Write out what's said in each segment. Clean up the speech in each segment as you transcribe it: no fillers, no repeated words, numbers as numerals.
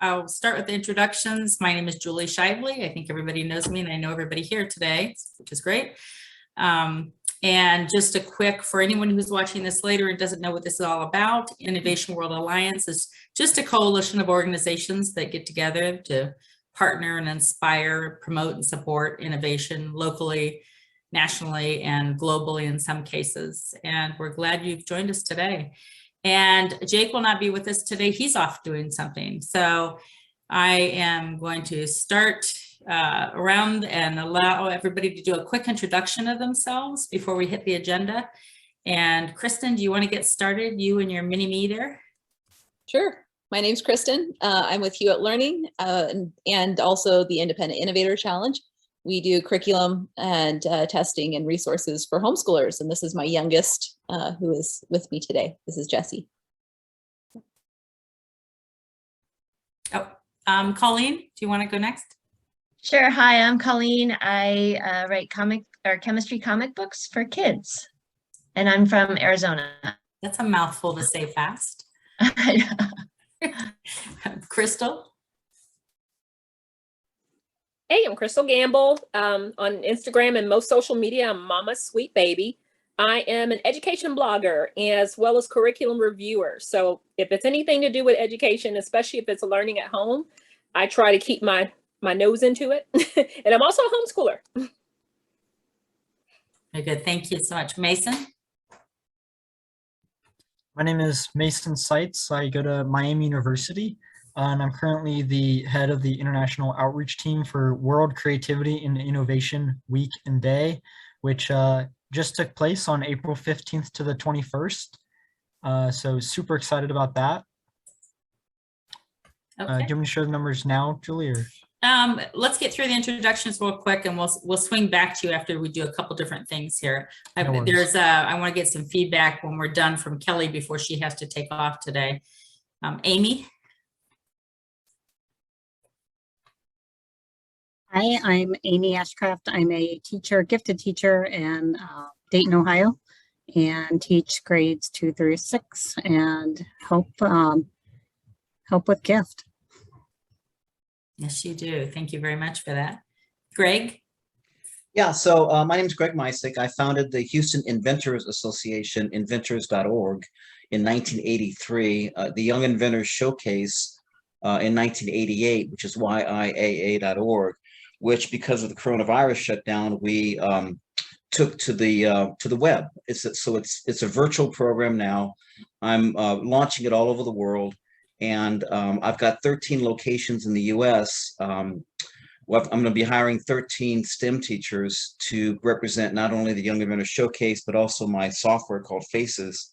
I'll start with the introductions. My name is Julie Shively. I think everybody knows me and I know everybody here today, which is great. And just a quick, for anyone who's watching this later and doesn't know what this is all about, Innovation World Alliance is just a coalition of organizations that get together to partner and inspire, promote and support innovation locally, nationally, and globally in some cases. And we're glad you've joined us today. And Jake will not be with us today. He's off doing something. So I am going to start around and allow everybody to do a quick introduction of themselves before we hit the agenda. And Kristen, do you want to get started? You and your mini-me there? Sure. My name's Kristen. I'm with Hewitt Learning and also the Independent Innovator Challenge. We do curriculum and testing and resources for homeschoolers. And this is my youngest who is with me today. This is Jessie. Oh, Colleen, do you want to go next? Sure. Hi, I'm Colleen. I write chemistry comic books for kids, and I'm from Arizona. That's a mouthful to say fast. Crystal. Hey, I'm Crystal Gamble. On Instagram and most social media, I'm Mama's Sweet Baby. I am an education blogger as well as curriculum reviewer. So if it's anything to do with education, especially if it's learning at home, I try to keep my nose into it. And I'm also a homeschooler. Very good. Thank you so much. Mason? My name is Mason Seitz. I go to Miami University. And I'm currently the head of the international outreach team for World Creativity and Innovation Week and Day, which just took place on April 15th to the 21st. So super excited about that. Okay. Do you want me to show the numbers now, Julie? Or? Let's get through the introductions real quick and we'll swing back to you after we do a couple different things here. I want to get some feedback when we're done from Kelly before she has to take off today. Amy? Hi, I'm Amy Ashcraft. I'm a teacher, gifted teacher in Dayton, Ohio, and teach grades 2 through 6 and help with gift. Yes, you do. Thank you very much for that. Greg? Yeah, so my name is Greg Meisick. I founded the Houston Inventors Association, inventors.org, in 1983, the Young Inventors Showcase in 1988, which is yiaa.org. Which, because of the coronavirus shutdown, we took to the web. It's a virtual program now. I'm launching it all over the world, and I've got 13 locations in the U.S. I'm going to be hiring 13 STEM teachers to represent not only the Young Inventor Showcase, but also my software called Faces,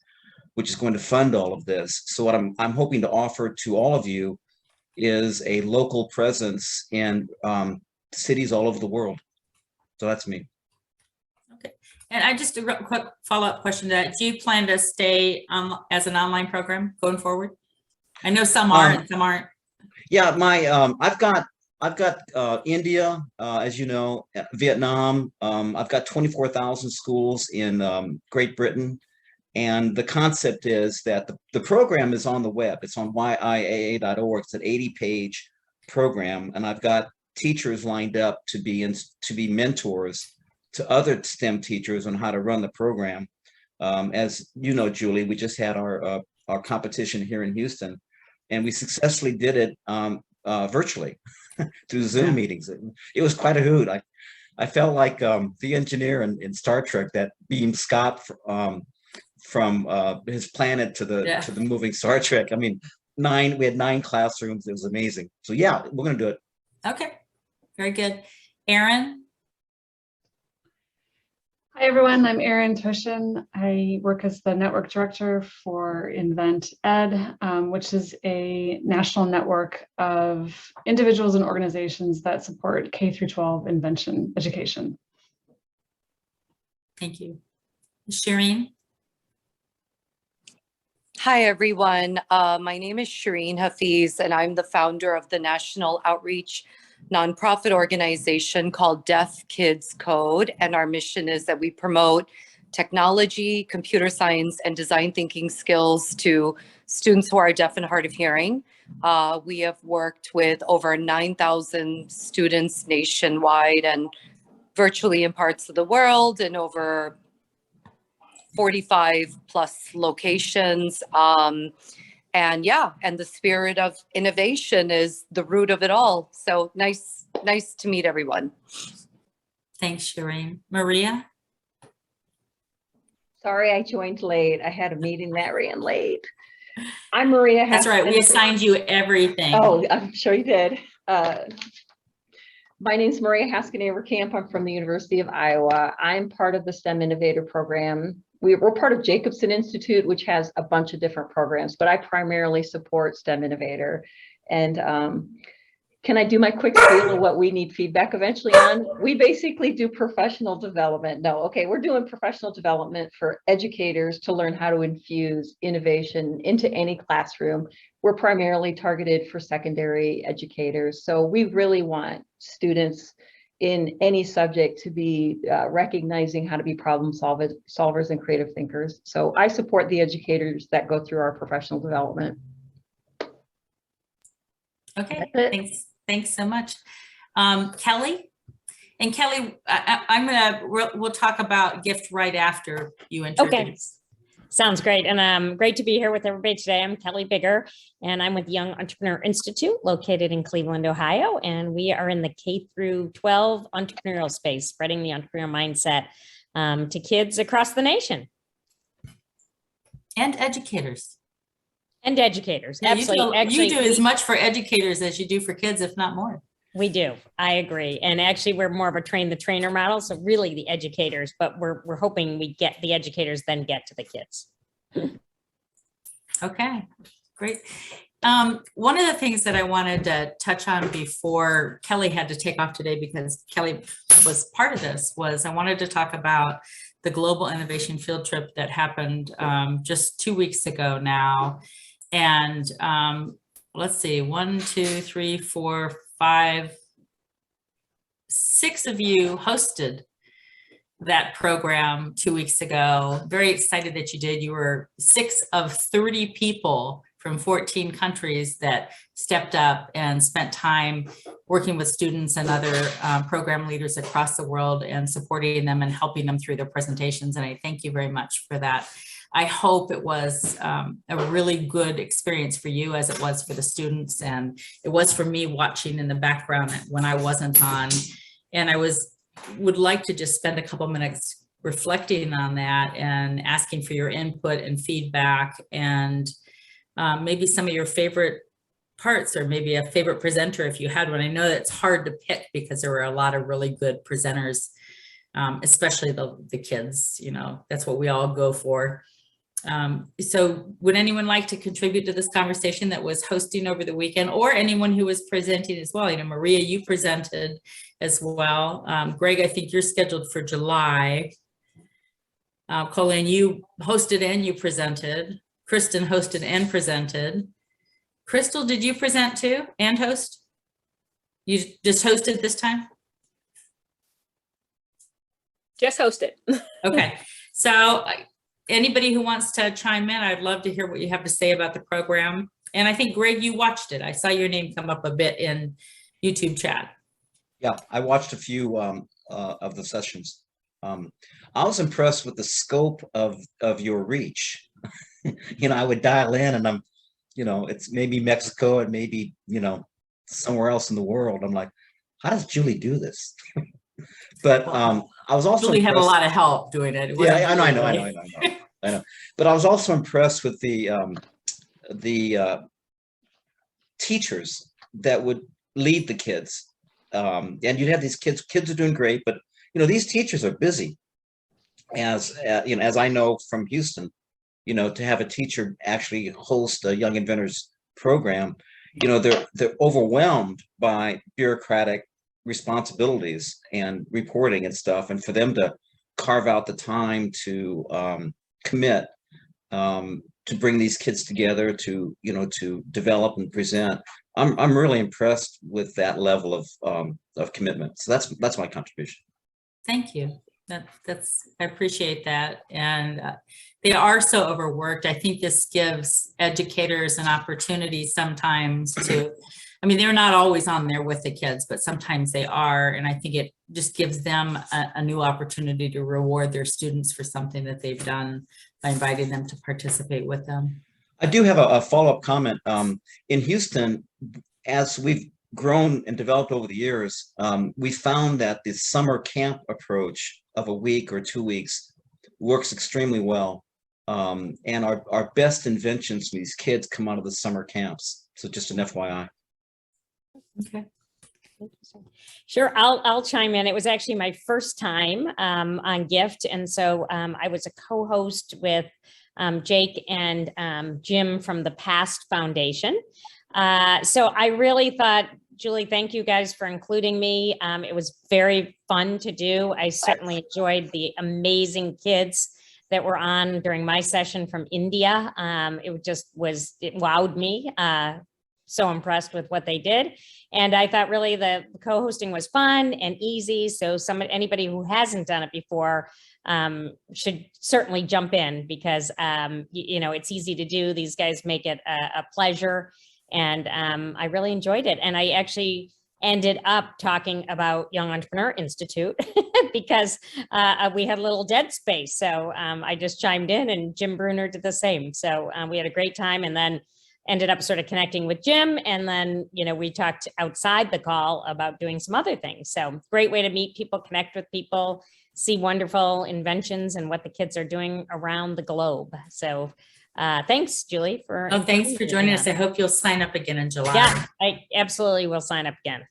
which is going to fund all of this. So what I'm hoping to offer to all of you is a local presence in cities all over the world. So that's me. Okay. And I just a real quick follow-up question to that. Do you plan to stay as an online program going forward? I know some are and some aren't. Yeah, I've got India, as you know, Vietnam. I've got 24,000 schools in Great Britain. And the concept is that the program is on the web. It's on yiaa.org. It's an 80-page program. And I've got teachers lined up to be mentors to other STEM teachers on how to run the program. As you know, Julie, we just had our competition here in Houston, and we successfully did it virtually through Zoom meetings. It was quite a hoot. I felt like the engineer in Star Trek that beamed Scott from his planet to the moving Star Trek. I mean, we had 9 classrooms. It was amazing. So yeah, we're gonna do it. Okay, very good. Erin? Hi everyone, I'm Erin Tushin. I work as the network director for Invent Ed, which is a national network of individuals and organizations that support K-12 invention education. Thank you. Shireen? Hi, everyone. My name is Shireen Hafiz, and I'm the founder of the national outreach nonprofit organization called Deaf Kids Code. And our mission is that we promote technology, computer science, and design thinking skills to students who are deaf and hard of hearing. We have worked with over 9,000 students nationwide and virtually in parts of the world and over 45 plus locations. And the spirit of innovation is the root of it all. So nice to meet everyone. Thanks, Shireen. Maria? Sorry, I joined late. I had a meeting that ran late. I'm Maria. That's right. We assigned you everything. Oh, I'm sure you did. My name is Maria Haskin-Avercamp. I'm from the University of Iowa. I'm part of the STEM Innovator Program. We're part of Jacobson Institute, which has a bunch of different programs, but I primarily support STEM Innovator. And can I do my quick spiel of what we need feedback eventually on? We basically do professional development. No, okay, we're doing professional development for educators to learn how to infuse innovation into any classroom. We're primarily targeted for secondary educators. So we really want students in any subject to be recognizing how to be problem solvers and creative thinkers. So I support the educators that go through our professional development. Okay, thanks so much. Kelly? And Kelly, we'll talk about gift right after you introduce. Okay. Sounds great. And great to be here with everybody today. I'm Kelly Bigger, and I'm with Young Entrepreneur Institute located in Cleveland, Ohio. And we are in the K through 12 entrepreneurial space, spreading the entrepreneurial mindset to kids across the nation. And educators. And educators. Yeah, Absolutely. You do as much for educators as you do for kids, if not more. We do. I agree. And actually, we're more of a train the trainer model. So really the educators, but we're hoping we get the educators, then get to the kids. Okay, great. One of the things that I wanted to touch on before Kelly had to take off today, because Kelly was part of this, was I wanted to talk about the Global Innovation Field Trip that happened just 2 weeks ago now. And let's see, 1, 2, 3, 4, 5, 6 of you hosted that program 2 weeks ago. Very excited that you did. You were 6 of 30 people from 14 countries that stepped up and spent time working with students and other program leaders across the world and supporting them and helping them through their presentations. And I thank you very much for that. I hope it was a really good experience for you, as it was for the students, and it was for me watching in the background when I wasn't on. And I would like to just spend a couple minutes reflecting on that and asking for your input and feedback, and maybe some of your favorite parts, or maybe a favorite presenter if you had one. I know that's hard to pick because there were a lot of really good presenters, especially the kids. You know, that's what we all go for. So would anyone like to contribute to this conversation that was hosting over the weekend, or anyone who was presenting as well? You know, Maria, you presented as well. Greg, I think you're scheduled for July. Colleen, you hosted and you presented. Kristen hosted and presented. Crystal, did you present too and host? You just hosted this time? Just hosted. Okay, so anybody who wants to chime in, I'd love to hear what you have to say about the program. And I think, Greg, you watched it. I saw your name come up a bit in YouTube chat. Yeah, I watched a few of the sessions. I was impressed with the scope of your reach. You know, I would dial in and I'm, you know, it's maybe Mexico and maybe, you know, somewhere else in the world. I'm like, how does Julie do this? But I was also Julie had a lot of help doing it. Yeah, I know. But I was also impressed with the teachers that would lead the kids. And you'd have these kids are doing great, but you know, these teachers are busy. As you know, as I know from Houston, you know, to have a teacher actually host a Young Inventors program, you know, they're overwhelmed by bureaucratic responsibilities and reporting and stuff, and for them to carve out the time to commit to bring these kids together to, you know, to develop and present. I'm really impressed with that level of commitment. So that's my contribution. Thank you. I appreciate that. And they are so overworked. I think this gives educators an opportunity sometimes to, I mean, they're not always on there with the kids, but sometimes they are. And I think it just gives them a new opportunity to reward their students for something that they've done by inviting them to participate with them. I do have a follow-up comment. In Houston, as we've grown and developed over the years, we found that the summer camp approach of a week or 2 weeks works extremely well. And our best inventions for these kids come out of the summer camps. So just an FYI. Okay. Sure, I'll chime in. It was actually my first time on Gift. And so I was a co-host with Jake and Jim from the Past Foundation. So I really thought, Julie, thank you guys for including me. It was very fun to do. I certainly enjoyed the amazing kids that were on during my session from India. It wowed me. So impressed with what they did. And I thought really the co-hosting was fun and easy. So anybody who hasn't done it before should certainly jump in because, it's easy to do. These guys make it a pleasure. And I really enjoyed it. And I actually ended up talking about Young Entrepreneur Institute because we had a little dead space. So I just chimed in and Jim Bruner did the same. So we had a great time and then ended up sort of connecting with Jim. And then, we talked outside the call about doing some other things. So great way to meet people, connect with people, see wonderful inventions and what the kids are doing around the globe. So thanks, Julie, for thanks for joining us. I hope you'll sign up again in July. Yeah, I absolutely will sign up again.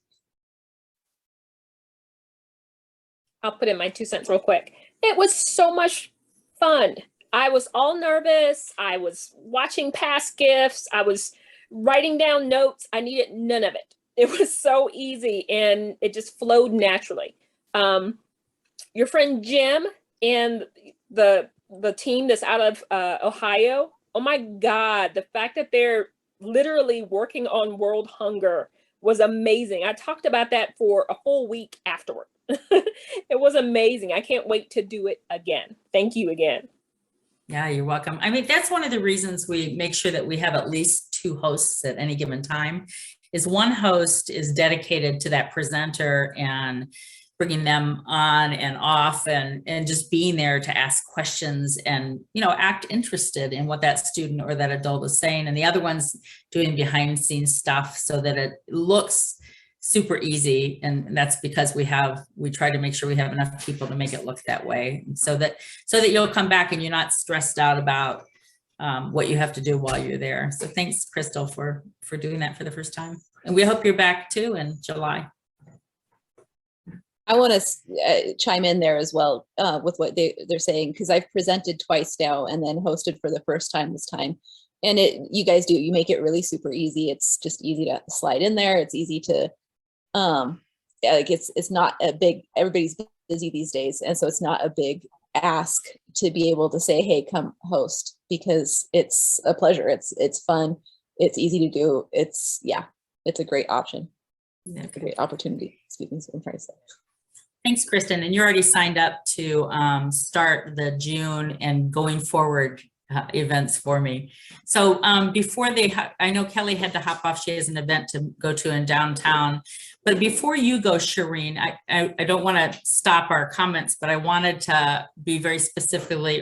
I'll put in my 2 cents real quick. It was so much fun. I was all nervous. I was watching past gifts. I was writing down notes. I needed none of it. It was so easy and it just flowed naturally. Your friend Jim and the team that's out of Ohio, oh my God, the fact that they're literally working on world hunger was amazing. I talked about that for a whole week afterward. It was amazing. I can't wait to do it again. Thank you again. Yeah, you're welcome. I mean, that's one of the reasons we make sure that we have at least 2 hosts at any given time, is one host is dedicated to that presenter and bringing them on and off and just being there to ask questions and, act interested in what that student or that adult is saying. And the other one's doing behind the scenes stuff so that it looks super easy. And that's because we try to make sure we have enough people to make it look that way. So that you'll come back and you're not stressed out about what you have to do while you're there. So thanks, Crystal, for doing that for the first time. And we hope you're back too in July. I want to chime in there as well with what they're saying, because I've presented twice now and then hosted for the first time this time. And you guys you make it really super easy. It's just easy to slide in there. It's easy to, it's not a big, everybody's busy these days. And so it's not a big ask to be able to say, hey, come host, because it's a pleasure. It's fun. It's easy to do. It's a great option. Yeah. A great opportunity. Excuse me, so I'm trying to say. Thanks, Kristen. And you're already signed up to start the June and going forward events for me. So before I know Kelly had to hop off. She has an event to go to in downtown. But before you go, Shireen, I don't want to stop our comments, but I wanted to be very specifically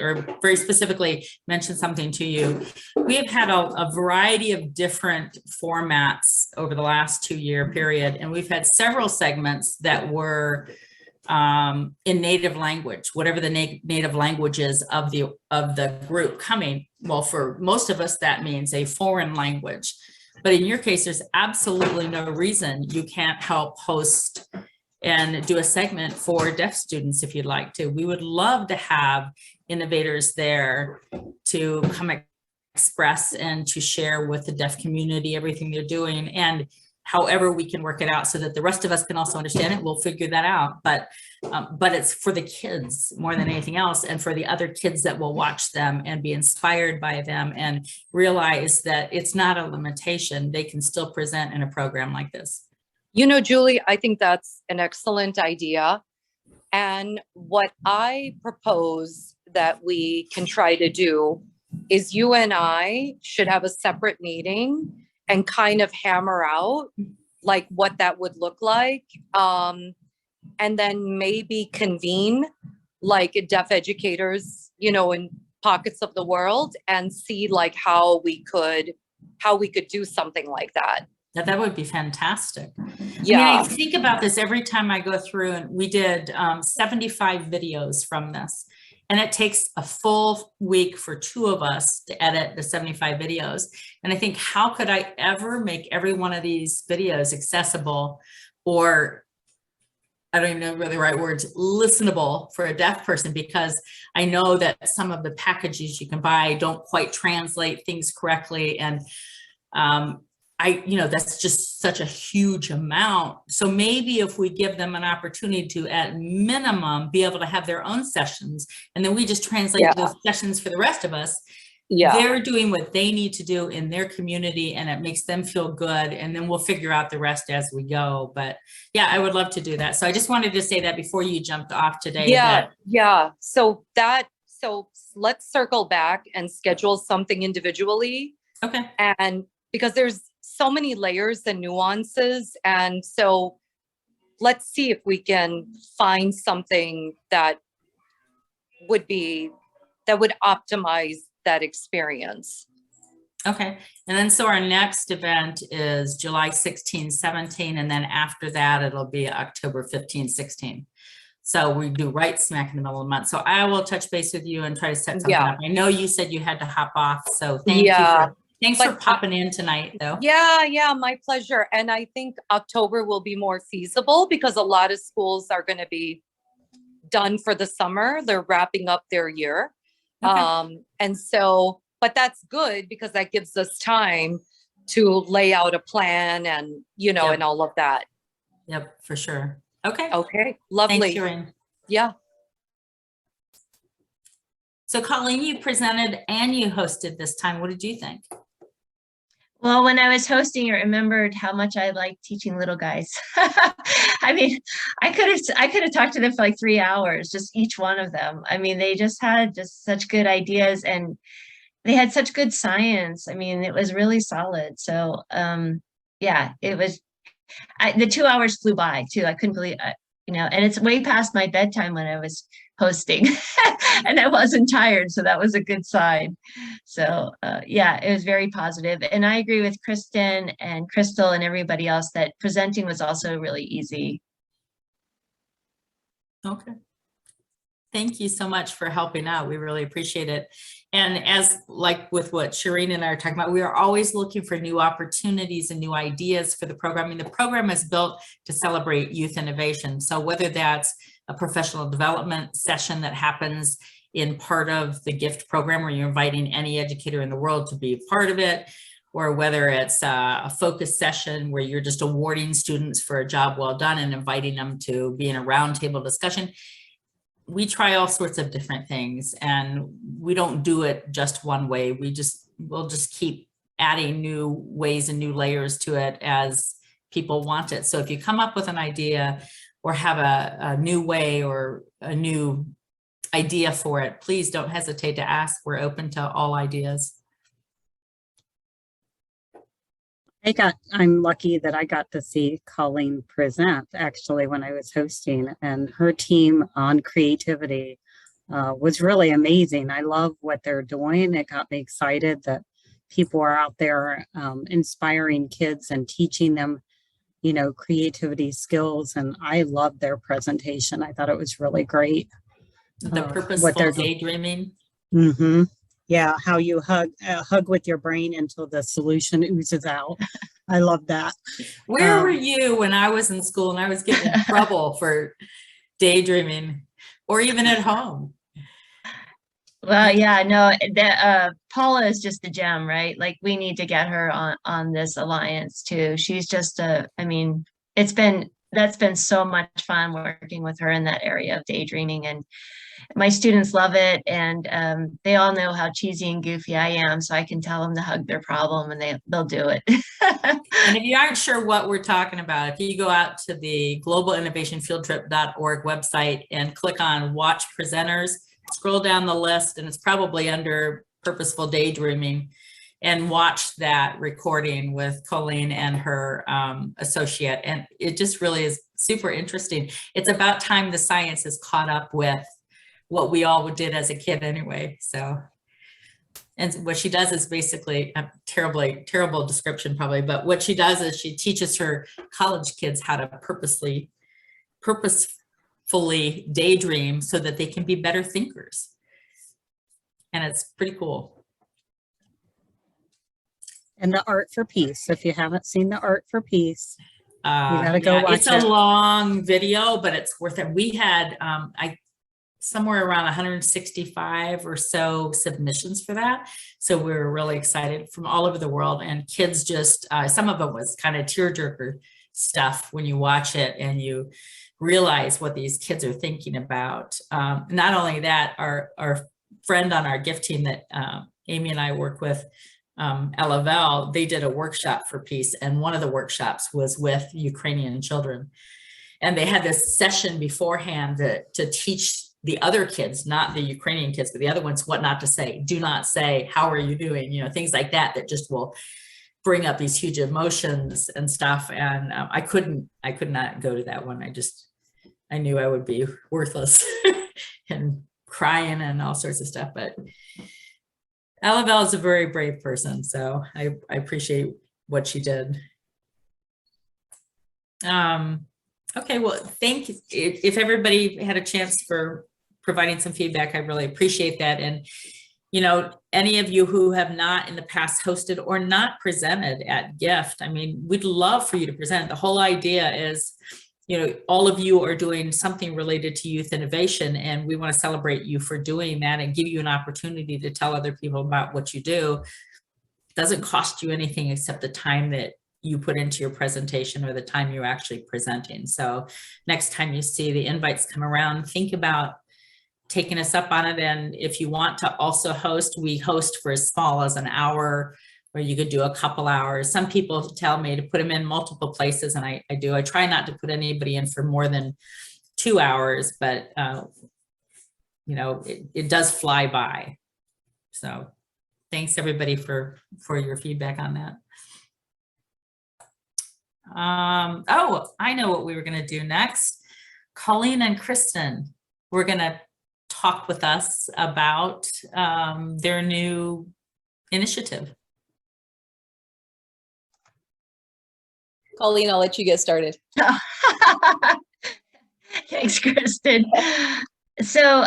mention something to you. We have had a variety of different formats over the last 2-year period, and we've had several segments that were in native language, whatever the native language is of the group coming. Well, for most of us, that means a foreign language. But in your case, there's absolutely no reason you can't help host and do a segment for deaf students if you'd like to. We would love to have innovators there to come express and to share with the deaf community everything they're doing. And however we can work it out so that the rest of us can also understand it, we'll figure that out. But it's for the kids more than anything else, and for the other kids that will watch them and be inspired by them and realize that it's not a limitation. They can still present in a program like this. Julie, I think that's an excellent idea. And what I propose that we can try to do is you and I should have a separate meeting and kind of hammer out like what that would look like. And then maybe convene like deaf educators, you know, in pockets of the world and see like how we could do something like that. Yeah, that would be fantastic. Yeah. I mean, I think about this every time I go through, and we did 75 videos from this. And it takes a full week for 2 of us to edit the 75 videos. And I think, how could I ever make every one of these videos accessible, or I don't even know the right words, listenable for a deaf person? Because I know that some of the packages you can buy don't quite translate things correctly. And that's just such a huge amount. So maybe if we give them an opportunity to, at minimum, be able to have their own sessions, and then we just translate those sessions for the rest of us. Yeah. They're doing what they need to do in their community, and it makes them feel good. And then we'll figure out the rest as we go. But yeah, I would love to do that. So I just wanted to say that before you jumped off today. Yeah. So let's circle back and schedule something individually. Okay. And because there's so many layers and nuances. And so let's see if we can find something that would optimize that experience. Okay. And then so our next event is July 16, 17. And then after that, it'll be October 15, 16. So we do right smack in the middle of the month. So I will touch base with you and try to set something up. I know you said you had to hop off. So thanks for popping in tonight, though. Yeah, my pleasure. And I think October will be more feasible because a lot of schools are going to be done for the summer. They're wrapping up their year. Okay. And so, but that's good because that gives us time to lay out a plan and, you know, and all of that. Yep, for sure. Okay. Okay. Lovely. Thanks, Shireen. Yeah. So Colleen, you presented and you hosted this time. What did you think? Well, when I was hosting, I remembered how much I liked teaching little guys. I mean, I could have talked to them for like 3 hours, just each one of them. I mean, they just had such good ideas, and they had such good science. I mean, it was really solid. So, yeah, it was. The 2 hours flew by too. I couldn't believe it, and it's way past my bedtime when I was hosting and I wasn't tired. So that was a good sign. So yeah, it was very positive. And I agree with Kristen and Crystal and everybody else that presenting was also really easy. Okay. Thank you so much for helping out. We really appreciate it. And as like with what Shireen and I are talking about, we are always looking for new opportunities and new ideas for the program. I mean, the program is built to celebrate youth innovation. So whether that's a professional development session that happens in part of the GIFT program where you're inviting any educator in the world to be a part of it, or whether it's a focus session where you're just awarding students for a job well done and inviting them to be in a roundtable discussion. We try all sorts of different things, and we don't do it just one way. We'll just keep adding new ways and new layers to it as people want it. So if you come up with an idea or have a new way or a new idea for it, please don't hesitate to ask. We're open to all ideas. I'm lucky that I got to see Colleen present actually when I was hosting, and her team on creativity was really amazing. I love what they're doing. It got me excited that people are out there inspiring kids and teaching them, creativity skills. And I loved their presentation. I thought it was really great. The purposeful daydreaming. Mm-hmm. Yeah, how you hug with your brain until the solution oozes out. I love that. Where were you when I was in school and I was getting in trouble for daydreaming, or even at home? Well, yeah, no, Paula is just a gem, right? Like, we need to get her on this alliance too. She's just it's been that's been so much fun working with her in that area of daydreaming, and my students love it, and they all know how cheesy and goofy I am, so I can tell them to hug their problem and they'll do it. And if you aren't sure what we're talking about, if you go out to the globalinnovationfieldtrip.org website and click on watch presenters, scroll down the list, and it's probably under purposeful daydreaming, and watch that recording with Colleen and her associate. And it just really is super interesting. It's about time the science has caught up with what we all did as a kid anyway. So, and what she does is basically a terrible description probably, but what she does is she teaches her college kids how to purposefully daydream so that they can be better thinkers. And it's pretty cool. And the Art for Peace. If you haven't seen the Art for Peace, you gotta go watch it's a long video, but it's worth it. We had somewhere around 165 or so submissions for that. So we were really excited from all over the world, and kids just, some of it was kind of tearjerker stuff when you watch it and you realize what these kids are thinking about. Not only that, our friend on our gift team that Amy and I work with, Elavel, they did a workshop for peace, and one of the workshops was with Ukrainian children, and they had this session beforehand to teach the other kids, not the Ukrainian kids, but the other ones, what not to say. Do not say, how are you doing? You know, things like that just will bring up these huge emotions and stuff. And I could not go to that one. I knew I would be worthless and crying and all sorts of stuff, but Elavel is a very brave person, so I appreciate what she did. Okay, well, thank you. If everybody had a chance for providing some feedback, I really appreciate that. And, you know, any of you who have not in the past hosted or not presented at GIFT, I mean, we'd love for you to present. The whole idea is, you know, all of you are doing something related to youth innovation, and we want to celebrate you for doing that and give you an opportunity to tell other people about what you do. It doesn't cost you anything except the time that you put into your presentation or the time you're actually presenting. So next time you see the invites come around, think about taking us up on it. And if you want to also host, we host for as small as an hour, or you could do a couple hours. Some people tell me to put them in multiple places, and I do. I try not to put anybody in for more than 2 hours, but you know, it does fly by. So thanks everybody for your feedback on that. Oh, I know what we were gonna do next. Colleen and Kristen were gonna talk with us about their new initiative. Colleen, I'll let you get started. Thanks, Kristen. So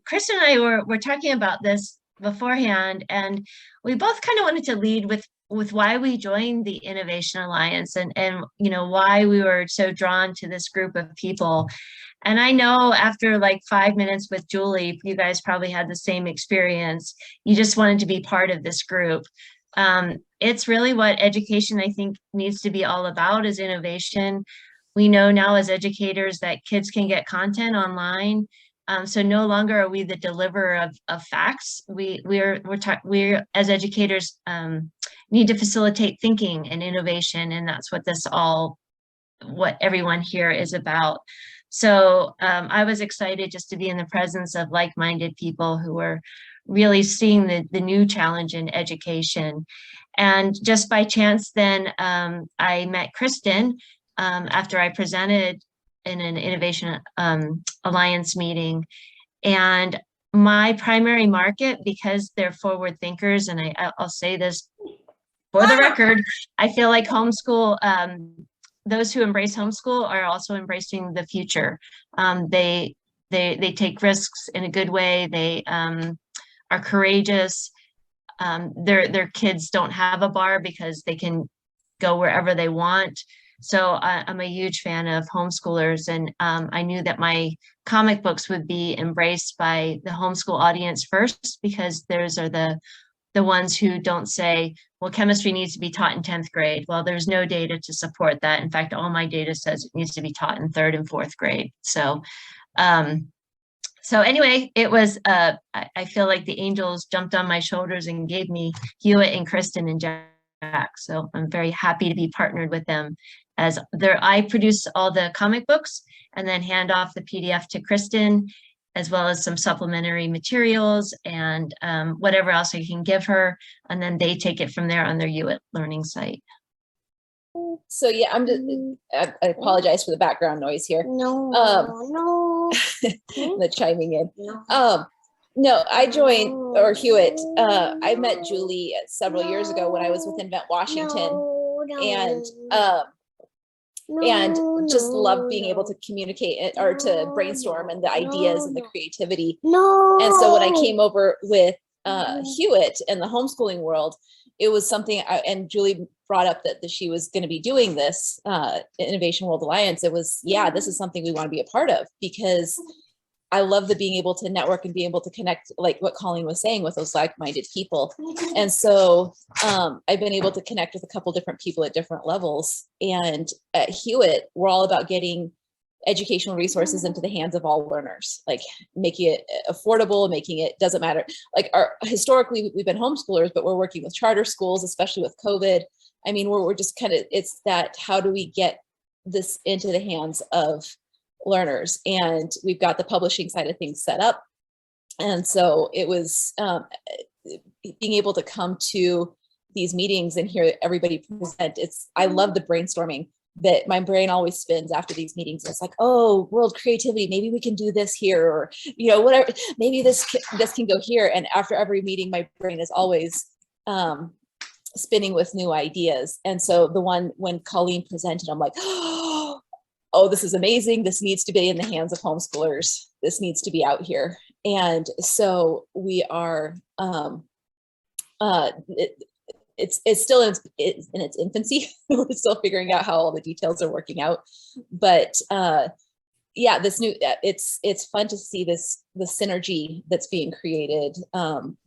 Kristen and I were talking about this beforehand, and we both kind of wanted to lead with why we joined the Innovation Alliance, and you know, why we were so drawn to this group of people. And I know after like 5 minutes with Julie, you guys probably had the same experience. You just wanted to be part of this group. It's really what education, I think, needs to be all about, is innovation. We know now as educators that kids can get content online. So no longer are we the deliverer of facts. We're as educators need to facilitate thinking and innovation, and that's what what everyone here is about. So I was excited just to be in the presence of like-minded people who were really seeing the new challenge in education. And just by chance then, I met Kristen after I presented in an Innovation Alliance meeting. And my primary market, because they're forward thinkers, and I'll say this for the record, I feel like homeschool, those who embrace homeschool are also embracing the future. They take risks in a good way. They are courageous. Their kids don't have a bar because they can go wherever they want. So I'm a huge fan of homeschoolers, and I knew that my comic books would be embraced by the homeschool audience first, because those are the the ones who don't say, well, chemistry needs to be taught in 10th grade. Well, there's no data to support that. In fact, all my data says it needs to be taught in 3rd and 4th grade. So, so anyway, it was, I feel like the angels jumped on my shoulders and gave me Hewitt and Kristen and Jack. So I'm very happy to be partnered with them, as I produce all the comic books and then hand off the PDF to Kristen, as well as some supplementary materials and whatever else I can give her. And then they take it from there on their Hewitt learning site. So yeah, I apologize for the background noise here. No, The chiming in. No, I joined, or Hewitt, I met Julie several years ago when I was with Invent Washington, and just loved being able to communicate or to brainstorm and the ideas and the creativity. And so when I came over with Hewitt and the homeschooling world, it was something, and Julie brought up that she was going to be doing this Innovation World Alliance. It was, yeah, this is something we want to be a part of, because I love the being able to network and be able to connect, like what Colleen was saying, with those like-minded people. And so I've been able to connect with a couple different people at different levels. And at Hewitt, we're all about getting educational resources into the hands of all learners, like making it affordable, making it, doesn't matter. Like historically, we've been homeschoolers, but we're working with charter schools, especially with COVID. I mean, we're just kind of, it's that, how do we get this into the hands of learners? And we've got the publishing side of things set up. And so it was being able to come to these meetings and hear everybody present. I love the brainstorming that my brain always spins after these meetings. It's like, oh, world creativity, maybe we can do this here, or, you know, whatever, maybe this can go here. And after every meeting, my brain is always spinning with new ideas. And so the one when Colleen presented, I'm like, oh, this is amazing. This needs to be in the hands of homeschoolers. This needs to be out here. And so we are, it's still in its infancy. We're still figuring out how all the details are working out. But yeah, this new, it's fun to see the synergy that's being created,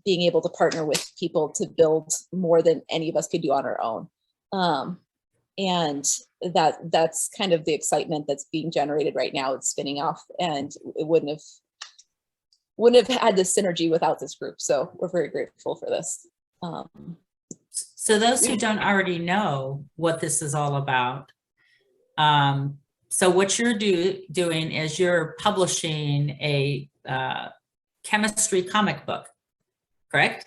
being able to partner with people to build more than any of us could do on our own. And that's kind of the excitement that's being generated right now. It's spinning off, and it wouldn't have had this synergy without this group. So we're very grateful for this. So those who don't already know what this is all about, so what you're doing is you're publishing a chemistry comic book, correct?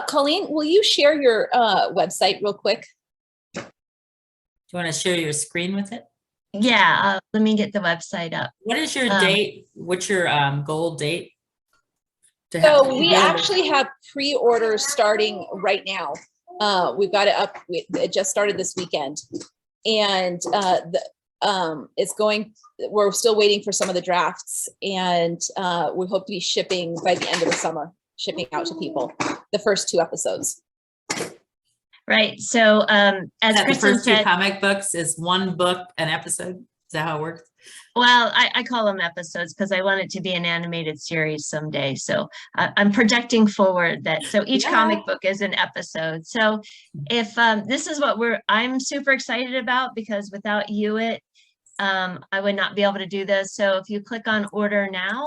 Colleen, will you share your website real quick? Do you want to share your screen with it? Yeah, let me get the website up. What is your date? What's your goal date? So we actually have pre-orders starting right now. We've got it up. It just started this weekend, and it's going. We're still waiting for some of the drafts, and we hope to be shipping by the end of the summer. Shipping out to people the first 2 episodes. Right. So as the Kristen first 2 said, comic books is 1 book an episode. Is that how it works? Well, I call them episodes because I want it to be an animated series someday. So I'm projecting forward that, so each comic book is an episode. So if this is what I'm super excited about, because without Hewitt, I would not be able to do this. So if you click on order now,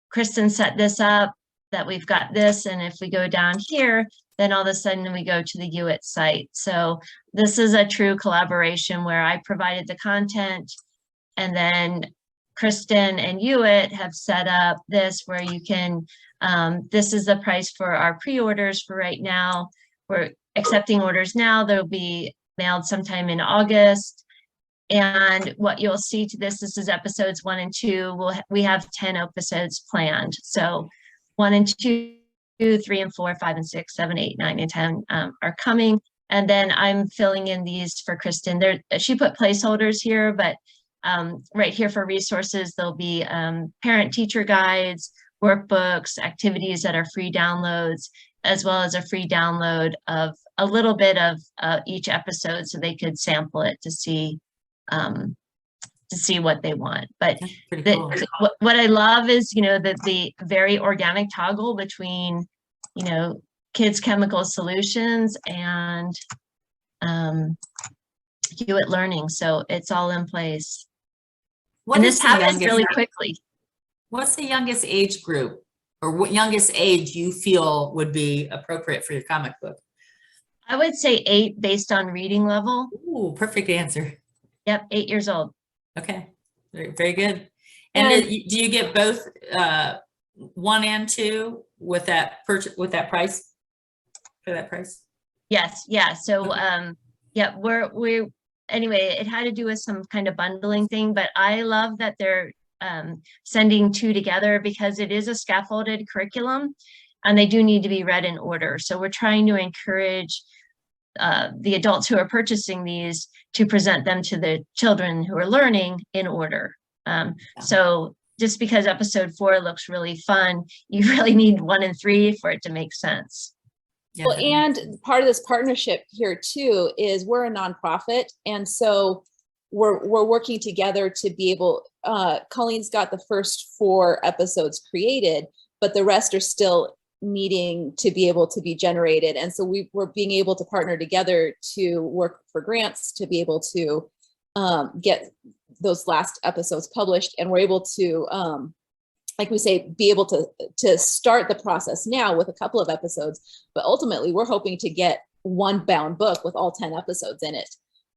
Kristen set this up, that we've got this. And if we go down here, then all of a sudden we go to the Hewitt site. So this is a true collaboration where I provided the content, and then Kristen and Hewitt have set up this where you can, this is the price for our pre-orders for right now. We're accepting orders now. They'll be mailed sometime in August. And what you'll see to this is episodes 1 and 2. We have 10 episodes planned. So 1 and 2, 3 and 4, 5 and 6, 7, 8, 9 and 10 are coming. And then I'm filling in these for Kristen. She put placeholders here, but right here for resources, there'll be parent teacher guides, workbooks, activities that are free downloads, as well as a free download of a little bit of each episode so they could sample it to see to see what they want. But That's pretty cool. what I love is, that the very organic toggle between, kids chemical solutions and Hewitt learning. So it's all in place. What And is this the happens youngest- really quickly. What's the youngest age group, or what youngest age you feel would be appropriate for your comic book? I would say 8 based on reading level. Ooh, perfect answer. Yep, 8 years old. Okay, very, very good. And do you get both 1 and 2 with that price, for that price? Yes, yeah. So Okay. yeah, we're anyway, it had to do with some kind of bundling thing, but I love that they're sending 2 together because it is a scaffolded curriculum and they do need to be read in order. So we're trying to encourage the adults who are purchasing these to present them to the children who are learning in order. So just because episode 4 looks really fun, you really need 1 and 3 for it to make sense. Yeah, Well, that makes and sense. part of this partnership here too is we're a nonprofit, and so we're working together to be able. Colleen's got the first 4 episodes created, but the rest are still needing to be able to be generated, and so we're being able to partner together to work for grants to be able to get those last episodes published, and we're able to. Like we say, be able to start the process now with a couple of episodes, but ultimately we're hoping to get 1 bound book with all 10 episodes in it.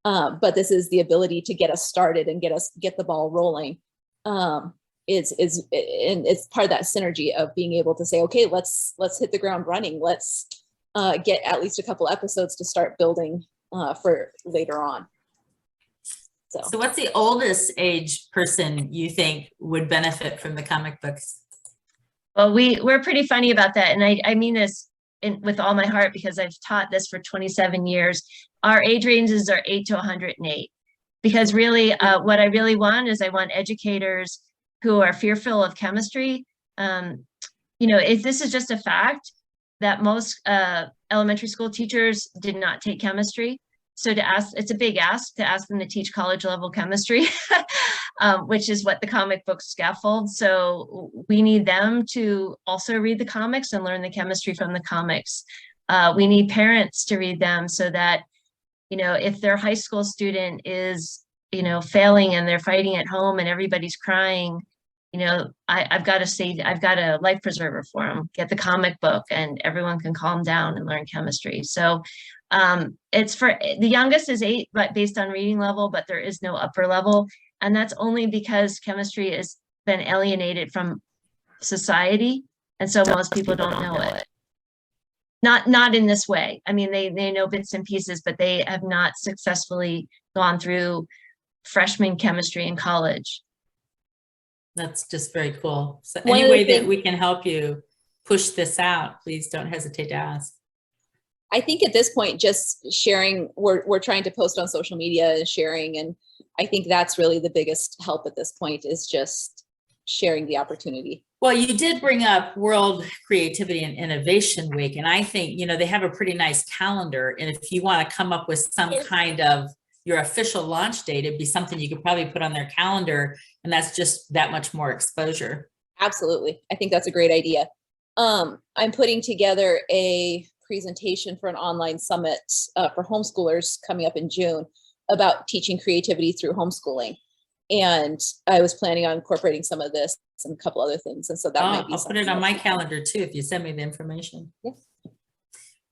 But this is the ability to get us started and get the ball rolling. And it's part of that synergy of being able to say, okay, let's hit the ground running. Let's get at least a couple episodes to start building for later on. So what's the oldest age person you think would benefit from the comic books? Well, we're pretty funny about that. And I mean this with all my heart because I've taught this for 27 years. Our age ranges are 8 to 108. Because really, what I really want is I want educators who are fearful of chemistry. If this is just a fact that most elementary school teachers did not take chemistry. So it's a big ask to ask them to teach college level chemistry, which is what the comic books scaffold. So we need them to also read the comics and learn the chemistry from the comics. We need parents to read them so that, if their high school student is, failing and they're fighting at home and everybody's crying, I've got a life preserver for them, get the comic book and everyone can calm down and learn chemistry. So it's for the youngest is 8, but based on reading level, but there is no upper level. And that's only because chemistry has been alienated from society. And so most people don't know it. Not in this way. I mean, they know bits and pieces, but they have not successfully gone through freshman chemistry in college. That's just very cool. So One any of the way that things- we can help you push this out, please don't hesitate to ask. I think at this point, just sharing, we're trying to post on social media and sharing. And I think that's really the biggest help at this point is just sharing the opportunity. Well, you did bring up World Creativity and Innovation Week, and I think, they have a pretty nice calendar. And if you want to come up with some kind of your official launch date, it'd be something you could probably put on their calendar, and that's just that much more exposure. Absolutely. I think that's a great idea. I'm putting together a presentation for an online summit for homeschoolers coming up in June about teaching creativity through homeschooling. And I was planning on incorporating some of this and a couple other things. And so that might be I'll put it on my calendar too, if you send me the information. Yeah.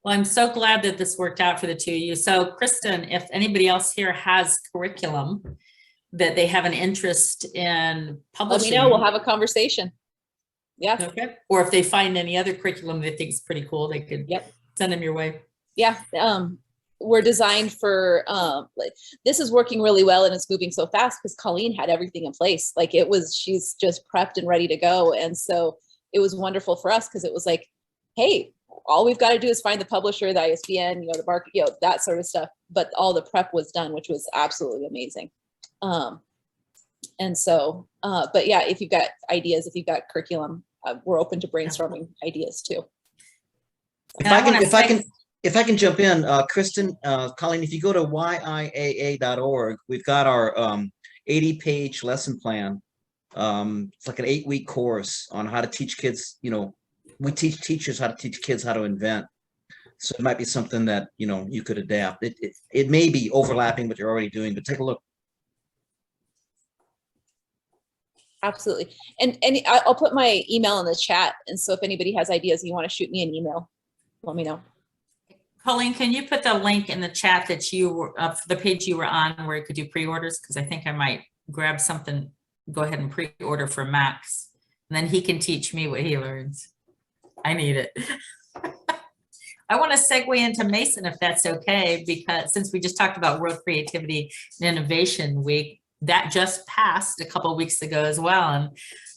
Well, I'm so glad that this worked out for the 2 of you. So Kristen, if anybody else here has curriculum that they have an interest in publishing. Let me know, we'll have a conversation. Yeah. Okay. Or if they find any other curriculum they think is pretty cool, they could send them your way. Yeah. We're designed for, this is working really well and it's moving so fast because Colleen had everything in place. Like she's just prepped and ready to go. And so it was wonderful for us because it was like, hey, all we've got to do is find the publisher, the ISBN, the market, that sort of stuff. But all the prep was done, which was absolutely amazing. And so, but yeah, if you've got ideas, if you've got curriculum, we're open to brainstorming ideas too. If I can jump in, Kristen, Colleen, if you go to yiaa.org, we've got our 80-page lesson plan. It's like an 8-week course on how to teach kids. We teach teachers how to teach kids how to invent. So it might be something that, you could adapt. It may be overlapping what you're already doing, but take a look. Absolutely. And I'll put my email in the chat. And so if anybody has ideas, you want to shoot me an email, let me know. Colleen, can you put the link in the chat that you were for the page you were on where you could do pre-orders? Because I think I might grab something, go ahead and pre-order for Max, and then he can teach me what he learns. I need it. I want to segue into Mason, if that's okay, because since we just talked about World Creativity and Innovation Week, that just passed a couple of weeks ago as well. And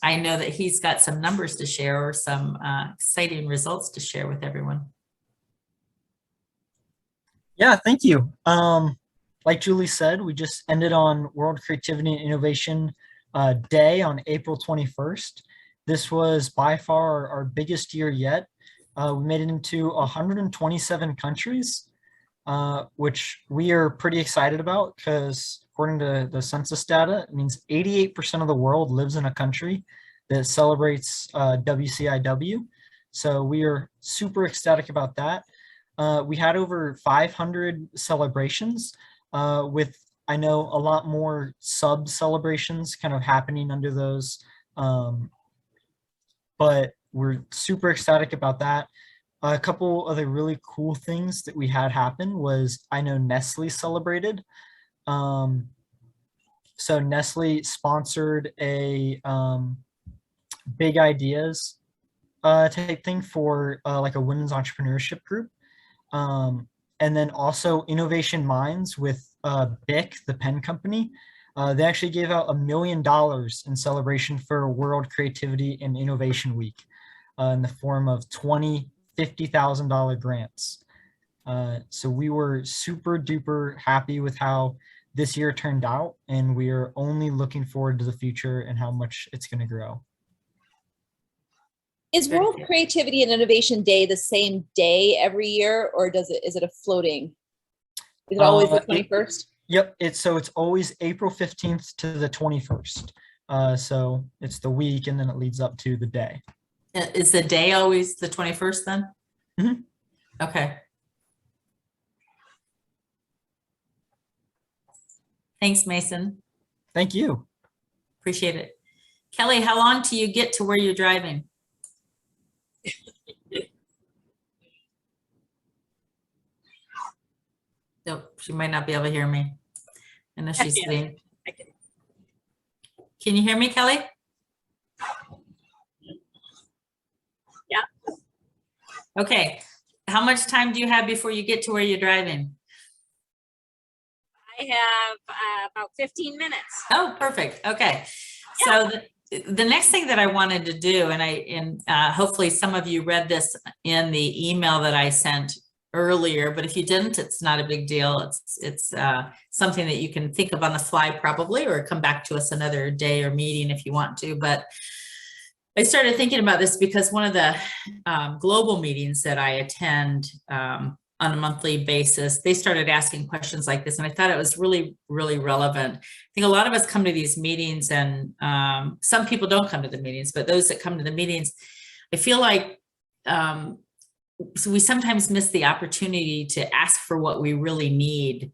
I know that he's got some numbers to share or some exciting results to share with everyone. Yeah, thank you. Like Julie said, we just ended on World Creativity and Innovation Day on April 21st. This was by far our biggest year yet. We made it into 127 countries, which we are pretty excited about because according to the census data, it means 88% of the world lives in a country that celebrates WCIW. So we are super ecstatic about that. We had over 500 celebrations with, I know, a lot more sub celebrations kind of happening under those. But we're super ecstatic about that. A couple of the really cool things that we had happen was, I know Nestle celebrated. So Nestle sponsored a big ideas type thing for like a women's entrepreneurship group. And then also Innovation Minds with BIC, the pen company. They actually gave out $1 million in celebration for World Creativity and Innovation Week in the form of 20 $50,000 grants. So we were super duper happy with how this year turned out, and we are only looking forward to the future and how much it's going to grow. Is World Creativity and Innovation Day the same day every year, or is it a floating? Is it always the 21st? Yep, it's always April 15th to the 21st. So it's the week, and then it leads up to the day. Is the day always the 21st then? Mm-hmm. Okay. Thanks, Mason. Thank you. Appreciate it. Kelly, how long till you get to where you're driving? Nope, she might not be able to hear me. I know she's sitting. Can you hear me, Kelly? Yeah. Okay. How much time do you have before you get to where you're driving? I have about 15 minutes. Oh, perfect. Okay. Yeah. So the next thing that I wanted to do, and hopefully some of you read this in the email that I sent earlier, but if you didn't, it's not a big deal. It's something that you can think of on the fly probably, or come back to us another day or meeting if you want to. But I started thinking about this because one of the global meetings that I attend on a monthly basis, they started asking questions like this, and I thought it was really, really relevant. I think a lot of us come to these meetings, and some people don't come to the meetings, but those that come to the meetings, I feel like so we sometimes miss the opportunity to ask for what we really need.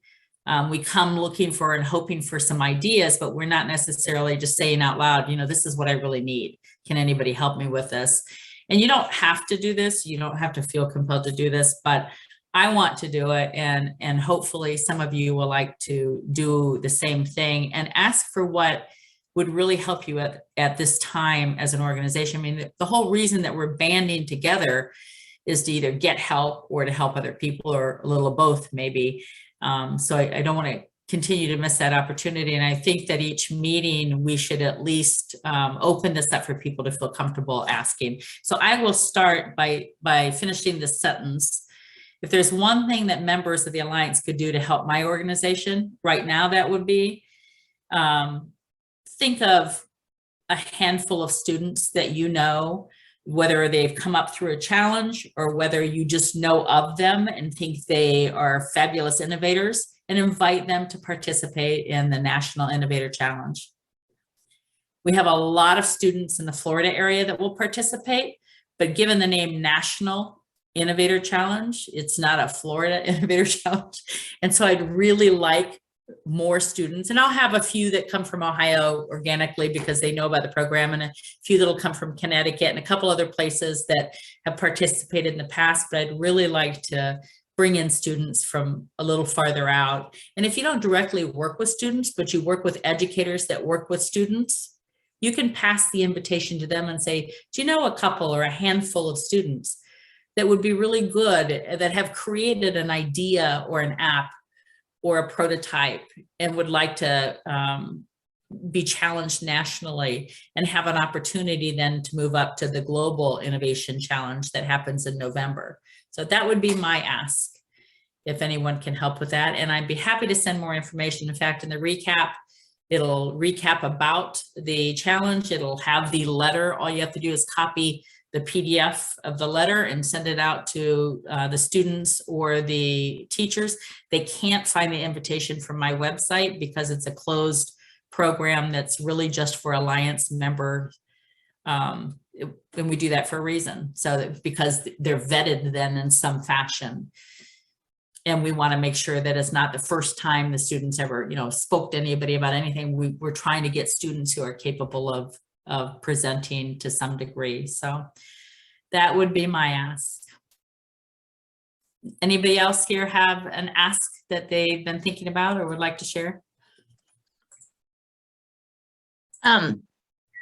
We come looking for and hoping for some ideas, but we're not necessarily just saying out loud, this is what I really need. Can anybody help me with this? And you don't have to do this. You don't have to feel compelled to do this, but I want to do it. And hopefully some of you will like to do the same thing and ask for what would really help you at this time as an organization. I mean, the whole reason that we're banding together is to either get help or to help other people, or a little of both maybe. So I don't want to continue to miss that opportunity. And I think that each meeting we should at least open this up for people to feel comfortable asking. So I will start by finishing this sentence. If there's one thing that members of the Alliance could do to help my organization right now, that would be think of a handful of students that you know, whether they've come up through a challenge or whether you just know of them and think they are fabulous innovators, and invite them to participate in the National Innovator Challenge. We have a lot of students in the Florida area that will participate, but given the name National Innovator Challenge, it's not a Florida Innovator Challenge. And so I'd really like more students, and I'll have a few that come from Ohio organically because they know about the program, and a few that'll come from Connecticut and a couple other places that have participated in the past, but I'd really like to bring in students from a little farther out. And if you don't directly work with students, but you work with educators that work with students, you can pass the invitation to them and say, do you know a couple or a handful of students that would be really good, that have created an idea or an app or a prototype and would like to be challenged nationally and have an opportunity then to move up to the Global Innovation Challenge that happens in November. So that would be my ask, if anyone can help with that. And I'd be happy to send more information. In fact, in the recap, it'll recap about the challenge. It'll have the letter. All you have to do is copy the PDF of the letter and send it out to the students or the teachers. They can't find the invitation from my website because it's a closed program that's really just for Alliance members. And we do that for a reason. So that because they're vetted then in some fashion. And we want to make sure that it's not the first time the students ever, spoke to anybody about anything. We're trying to get students who are capable of presenting to some degree. So that would be my ask. Anybody else here have an ask that they've been thinking about or would like to share?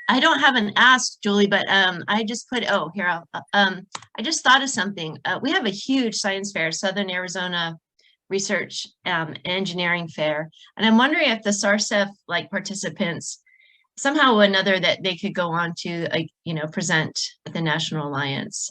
I don't have an ask, Julie, but I just put, I just thought of something. We have a huge science fair, Southern Arizona Research Engineering Fair. And I'm wondering if the SARCEF participants somehow or another that they could go on to present at the National Alliance.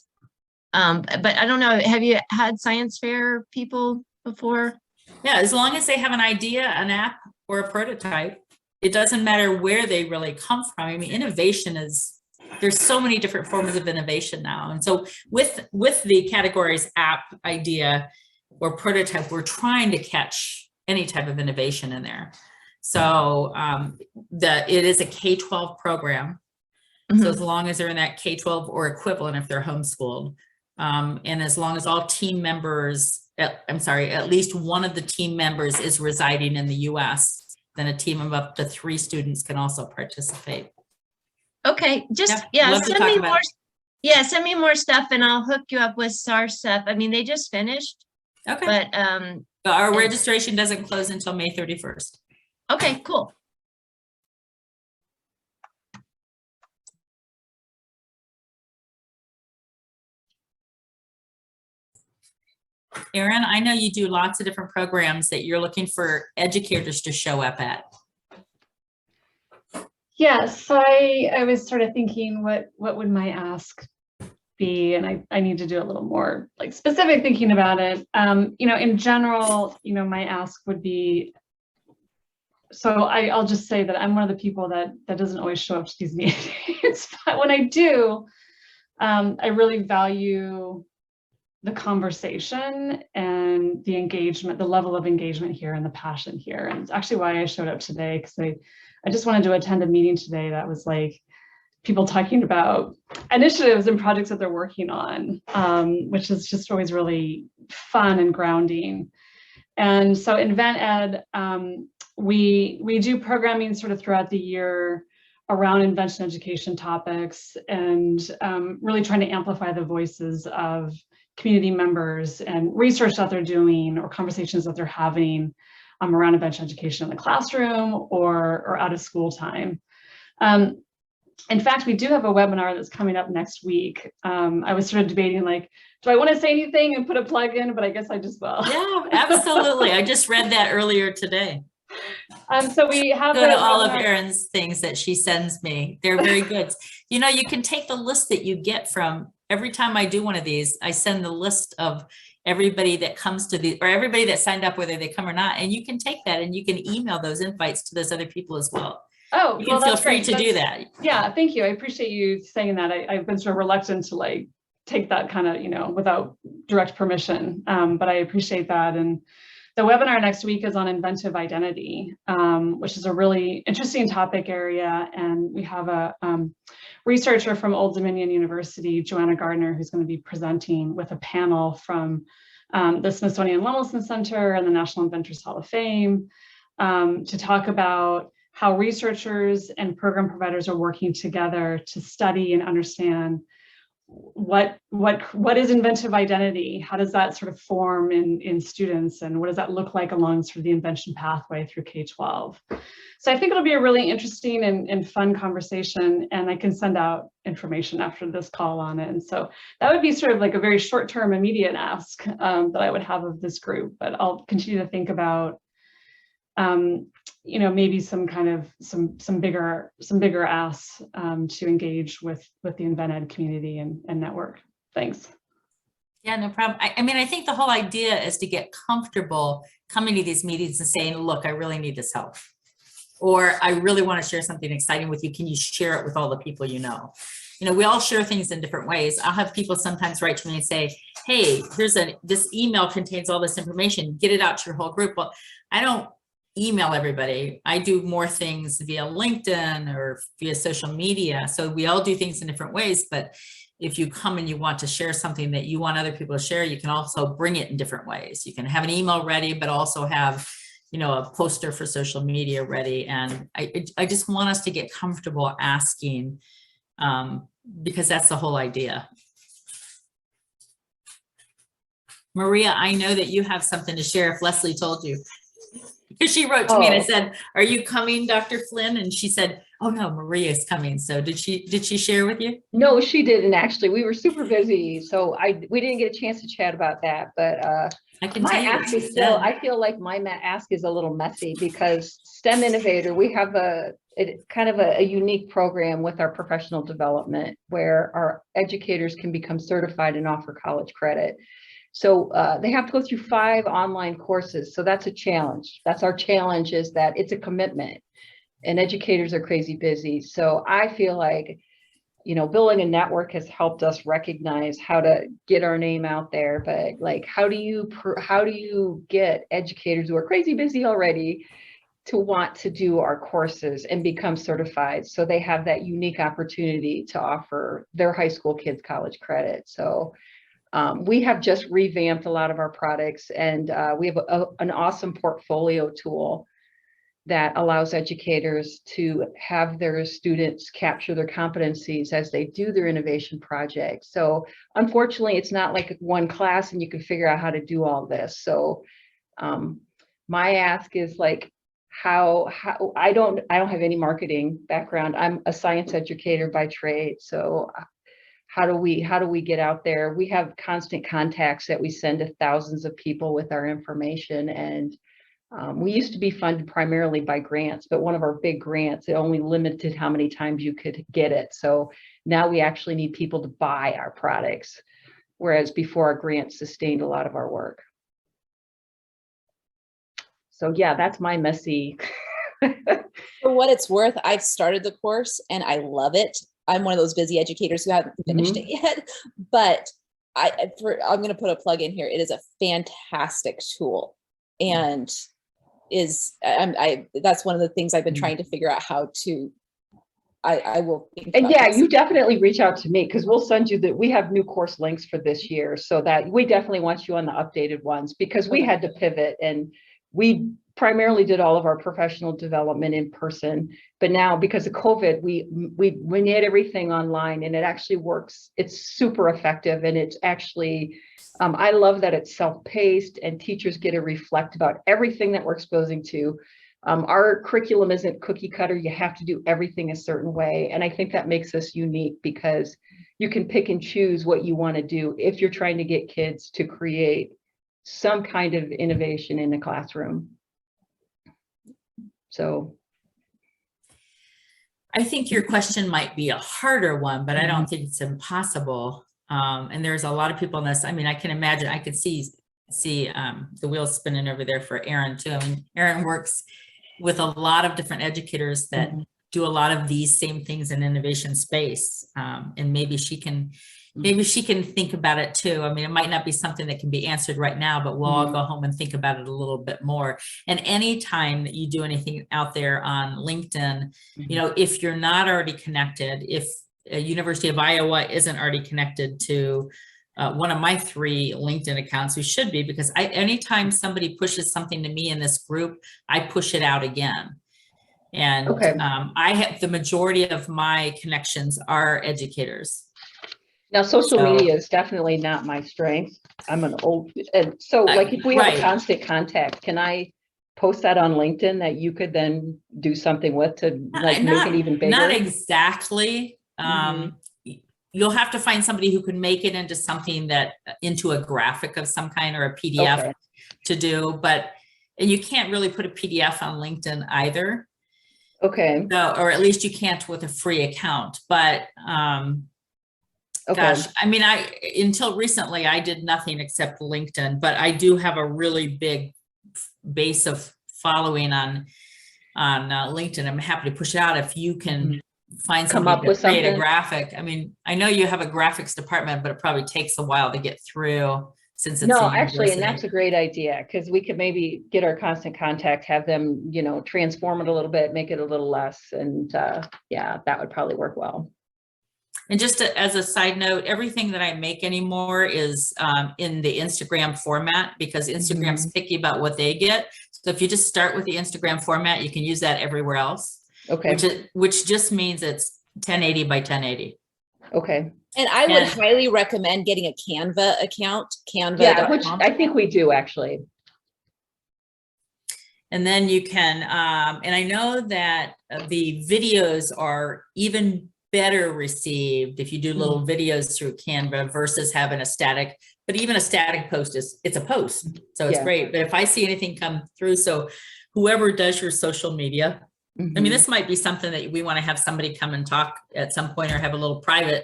But I don't know, have you had science fair people before? Yeah, as long as they have an idea, an app, or a prototype, it doesn't matter where they really come from. I mean, innovation is, there's so many different forms of innovation now. And so with the categories app, idea, or prototype, we're trying to catch any type of innovation in there. So it is a K-12 program. Mm-hmm. So as long as they're in that K-12 or equivalent if they're homeschooled, and as long as all team members, at least one of the team members is residing in the US, then a team of up to 3 students can also participate. Okay, just send me more. Yeah, send me more stuff and I'll hook you up with SARCEF. I mean, they just finished. Okay. But our registration doesn't close until May 31st. Okay, cool. Erin, I know you do lots of different programs that you're looking for educators to show up at. Yes, I was sort of thinking what would my ask be, and I need to do a little more specific thinking about it. In general, my ask would be, so I'll just say that I'm one of the people that doesn't always show up to these meetings, but when I do, I really value the conversation and the engagement, the level of engagement here and the passion here. And it's actually why I showed up today, because I just wanted to attend a meeting today that was people talking about initiatives and projects that they're working on, which is just always really fun and grounding. And so in Ven Ed, we do programming sort of throughout the year around invention education topics, and really trying to amplify the voices of community members and research that they're doing or conversations that they're having around invention education in the classroom or out of school time. In fact, we do have a webinar that's coming up next week. I was sort of debating, do I want to say anything and put a plug in, but I guess I just will. Yeah, absolutely. I just read that earlier today. So we have go to all of Erin's things that she sends me. They're very good. You can take the list that you get from every time I do one of these, I send the list of everybody that comes to the, or everybody that signed up, whether they come or not, and you can take that and you can email those invites to those other people as well. Oh, you can feel free to do that. Yeah, thank you. I appreciate you saying that. I've been sort of reluctant to take that kind of, without direct permission, but I appreciate that. And The webinar next week is on inventive identity, which is a really interesting topic area. And we have a researcher from Old Dominion University, Joanna Gardner, who's going to be presenting with a panel from the Smithsonian Lemelson Center and the National Inventors Hall of Fame to talk about how researchers and program providers are working together to study and understand what is inventive identity? How does that sort of form in students, and what does that look like along sort of the invention pathway through K-12? So I think it'll be a really interesting and fun conversation, and I can send out information after this call on it. And so that would be sort of like a very short-term immediate ask that I would have of this group, but I'll continue to think about maybe some kind of some bigger asks to engage with the InventEd community and network. Thanks. Yeah, no problem. I mean, I think the whole idea is to get comfortable coming to these meetings and saying, look, I really need this help. Or I really want to share something exciting with you. Can you share it with all the people you know? We all share things in different ways. I'll have people sometimes write to me and say, hey, this email contains all this information. Get it out to your whole group. Well, I don't email everybody. I do more things via LinkedIn or via social media. So we all do things in different ways, but if you come and you want to share something that you want other people to share, you can also bring it in different ways. You can have an email ready, but also have, a poster for social media ready. And I just want us to get comfortable asking, because that's the whole idea. Maria, I know that you have something to share if Leslie told you. Because she wrote to me and I said, are you coming, Dr. Flynn? And she said, oh no, Maria's coming. So did she share with you? No, she didn't actually. We were super busy. So we didn't get a chance to chat about that. But I can my tell you ask is still, I feel like my ask is a little messy because STEM Innovator, we have kind of a unique program with our professional development where our educators can become certified and offer college credit. So they have to go through 5 online courses. So that's a challenge. That's our challenge, is that it's a commitment and educators are crazy busy. So I feel like, building a network has helped us recognize how to get our name out there. But like, how do you get educators who are crazy busy already to want to do our courses and become certified so they have that unique opportunity to offer their high school kids college credit? So we have just revamped a lot of our products, and we have an awesome portfolio tool that allows educators to have their students capture their competencies as they do their innovation projects. So unfortunately, it's not like one class and you can figure out how to do all this. So my ask is like, how I don't have any marketing background. I'm a science educator by trade. So how do we get out there? We have constant contacts that we send to thousands of people with our information. And we used to be funded primarily by grants, but one of our big grants, it only limited how many times you could get it. So now we actually need people to buy our products, whereas before our grants sustained a lot of our work. So yeah, that's my messy. For what it's worth, I've started the course and I love it. I'm one of those busy educators who haven't finished it yet, but I'm going to put a plug in here. It is a fantastic tool, and that's one of the things I've been trying to figure out how to. I will. And yeah, you definitely reach out to me because we'll send you we have new course links for this year, so that we definitely want you on the updated ones, because we had to pivot and we primarily did all of our professional development in person, but now because of COVID, we made everything online, and it actually works. It's super effective, and it's actually, I love that it's self-paced and teachers get to reflect about everything that we're exposing to. Our curriculum isn't cookie cutter. You have to do everything a certain way. And I think that makes us unique because you can pick and choose what you want to do if you're trying to get kids to create some kind of innovation in the classroom. So I think your question might be a harder one, but I don't think it's impossible. And there's a lot of people in this. I mean, I can imagine, I could see the wheels spinning over there for Erin too. I mean, Erin works with a lot of different educators that do a lot of these same things in innovation space. And maybe she can maybe she can think about it too. I mean, it might not be something that can be answered right now, but we'll all go home and think about it a little bit more. And anytime that you do anything out there on LinkedIn, you know, if you're not already connected, if University of Iowa isn't already connected to one of my 3 LinkedIn accounts, we should be, because anytime somebody pushes something to me in this group, I push it out again. And I have the majority of my connections are educators. Now, social media is definitely not my strength. I'm an old, and so like if we have a constant contact, can I post that on LinkedIn that you could then do something with to like make it even bigger? Not exactly. You'll have to find somebody who can make it into something into a graphic of some kind or a PDF to do, but you can't really put a PDF on LinkedIn either. Okay. So, or at least you can't with a free account, but gosh, I mean, until recently, I did nothing except LinkedIn, but I do have a really big base of following on LinkedIn. I'm happy to push it out if you can find somebody to create a graphic. I mean, I know you have a graphics department, but it probably takes a while to get through since it's actually, and that's a great idea, because we could maybe get our constant contact, have them, you know, transform it a little bit, make it a little less, and yeah, that would probably work well. And just as a side note, everything that I make anymore is in the Instagram format, because Instagram's picky about what they get. So if you just start with the Instagram format, you can use that everywhere else. Okay. Which just means it's 1080 by 1080. Okay. And I would highly recommend getting a Canva account. Canva. Yeah, which I think we do actually. And then you can, and I know that the videos are even better received if you do little videos through Canva versus having a static, but even a static post it's a post. So it's great. But if I see anything come through, so whoever does your social media, I mean, this might be something that we want to have somebody come and talk at some point, or have a little private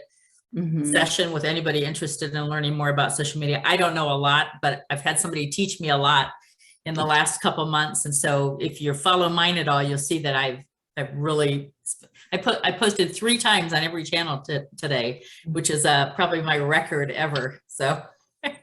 session with anybody interested in learning more about social media. I don't know a lot, but I've had somebody teach me a lot in the last couple months. And so if you follow mine at all, you'll see that I've really, I posted 3 times on every channel today, which is probably my record ever. So, but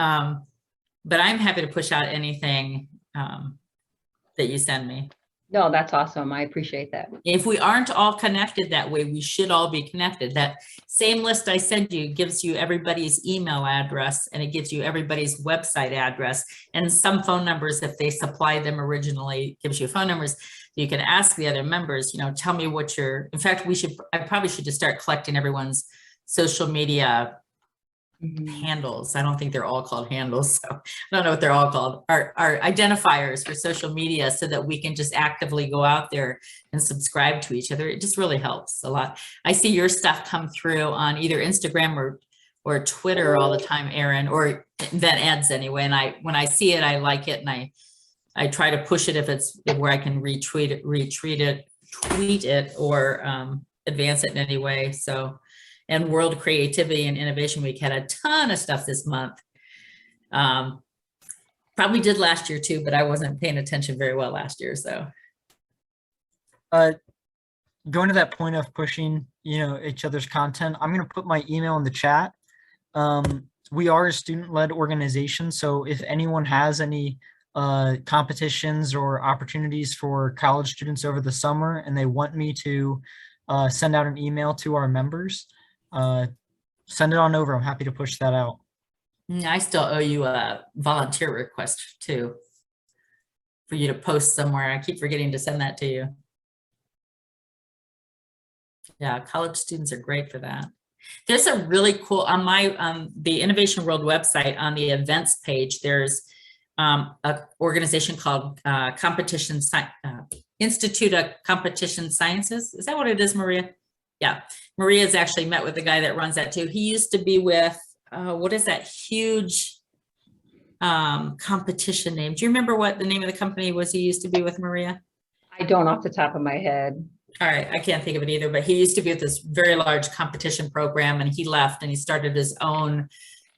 I'm happy to push out anything that you send me. No, that's awesome. I appreciate that. If we aren't all connected that way, we should all be connected. That same list I sent you gives you everybody's email address, and it gives you everybody's website address, and some phone numbers if they supply them originally. Gives you phone numbers. You can ask the other members, you know, tell me what in fact, I probably should just start collecting everyone's social media handles. I don't think they're all called handles. So I don't know what they're all called. Our identifiers for social media, so that we can just actively go out there and subscribe to each other. It just really helps a lot. I see your stuff come through on either Instagram or Twitter all the time, Erin, or that ads anyway. And when I see it, I like it, and I try to push it if it's where I can retweet it, tweet it, or advance it in any way. So. And World Creativity and Innovation Week had a ton of stuff this month. Probably did last year too, but I wasn't paying attention very well last year. So, going to that point of pushing, you know, each other's content, I'm going to put my email in the chat. We are a student-led organization, so if anyone has any competitions or opportunities for college students over the summer, and they want me to send out an email to our members, send it on over. I'm happy to push that out. I still owe you a volunteer request too, for you to post somewhere. I keep forgetting to send that to you. Yeah, college students are great for that. There's a really cool, on my the Innovation World website, on the events page, there's an organization called Institute of Competition Sciences. Is that what it is, Maria? Yeah, Maria's actually met with the guy that runs that too. He used to be with, what is that huge competition name? Do you remember what the name of the company was he used to be with, Maria? I don't off the top of my head. All right, I can't think of it either, but he used to be with this very large competition program, and he left and he started his own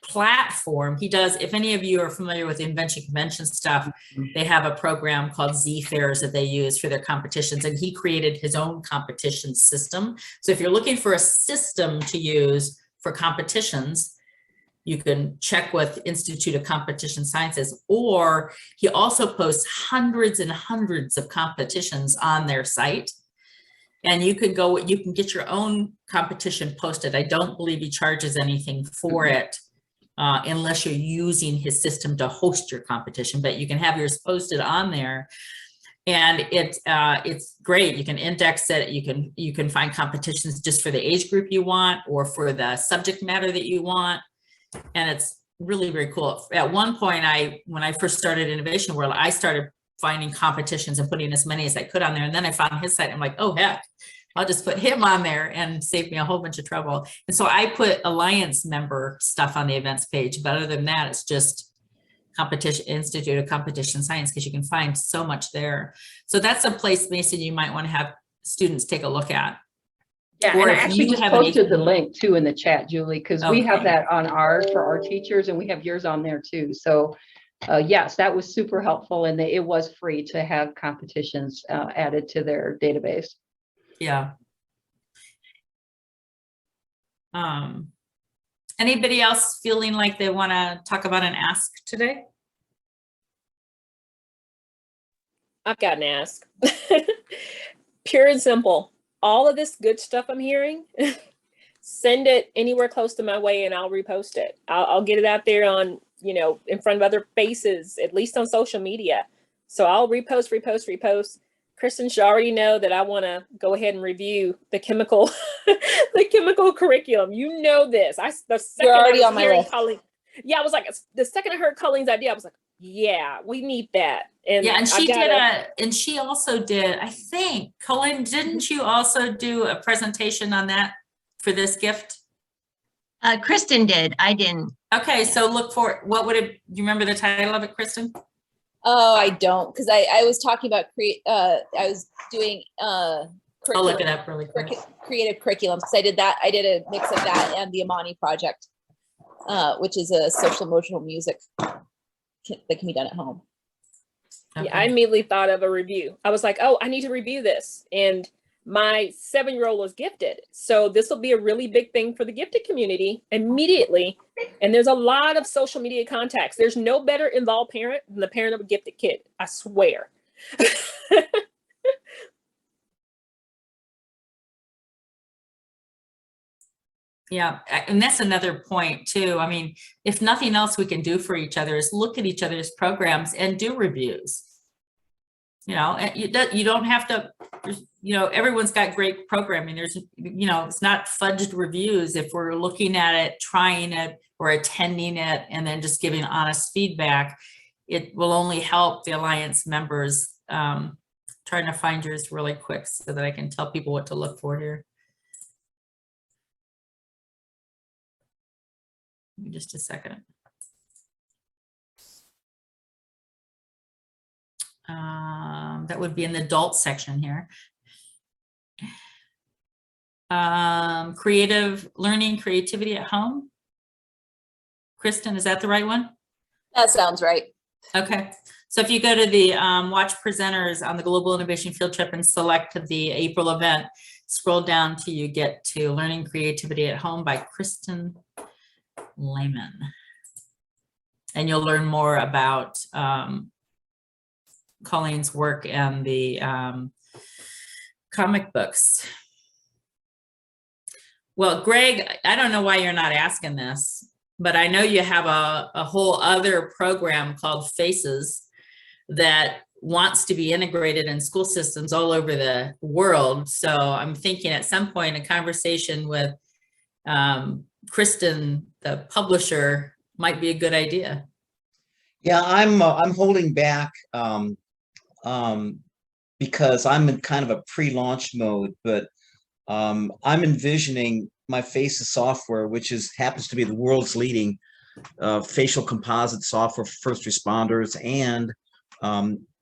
platform. He does, if any of you are familiar with the Invention Convention stuff, they have a program called Z Fairs that they use for their competitions, and he created his own competition system. So if you're looking for a system to use for competitions. You can check with Institute of Competition Sciences, or he also posts hundreds and hundreds of competitions on their site. And you can go, you can get your own competition posted. I don't believe he charges anything for it unless you're using his system to host your competition, but you can have yours posted on there. And it's great. You can index it. You can find competitions just for the age group you want or for the subject matter that you want. And it's really very cool. At one point, when I first started Innovation World, I started finding competitions and putting as many as I could on there. And then I found his site. I'm like, oh heck, I'll just put him on there, and save me a whole bunch of trouble. And so I put Alliance member stuff on the events page. But other than that, it's just Competition Institute of Competition Science, because you can find so much there. So that's a place, Mason, you might want to have students take a look at. Yeah, Or and I if actually you just have any- posted the link too in the chat, Julie, because we have Okay. that on ours for our teachers, and we have yours on there too. So yes, that was super helpful, and it was free to have competitions added to their database. Yeah. Anybody else feeling like they want to talk about an ask today? I've got an ask. Pure and simple. All of this good stuff I'm hearing, send it anywhere close to my way and I'll repost it. I'll get it out there on, in front of other faces, at least on social media. So I'll repost. Kristen should already know that I want to go ahead and review the chemical, the chemical curriculum. You know this. You're already on my list. Yeah, I was like, the second I heard Colleen's idea, I was like, yeah, we need that. And Yeah, and she also did, I think, Colleen, didn't you also do a presentation on that for this gift? Kristen did. I didn't. Okay, so look for, what would it, do you remember the title of it, Kristen? Oh, I don't, because I was talking about I was doing I'll look it up really quick. creative curriculums, because I did a mix of that and the Amani project, which is a social emotional music that can be done at home. Okay. Yeah, I immediately thought of a review. I was like, oh, I need to review this. And my 7-year-old was gifted. So this will be a really big thing for the gifted community immediately. And there's a lot of social media contacts. There's no better involved parent than the parent of a gifted kid. I swear. Yeah, and that's another point too. I mean, if nothing else we can do for each other is look at each other's programs and do reviews. And you don't have to, everyone's got great programming. There's, it's not fudged reviews. If we're looking at it, trying it, or attending it, and then just giving honest feedback, it will only help the Alliance members. Trying to find yours really quick so that I can tell people what to look for here. Just a second. That would be in the adult section here. Creative learning, creativity at home. Kristen, is that the right one? That sounds right. Okay. So if you go to the watch presenters on the Global Innovation Field Trip and select the April event, scroll down till you get to Learning Creativity at Home by Kristen Lehman. And you'll learn more about Colleen's work and the comic books. Well, Greg, I don't know why you're not asking this, but I know you have a whole other program called FACES that wants to be integrated in school systems all over the world. So I'm thinking at some point a conversation with Kristen, the publisher, might be a good idea. Yeah, I'm holding back because I'm in kind of a pre-launch mode, but I'm envisioning my FACES software, which happens to be the world's leading facial composite software for first responders, and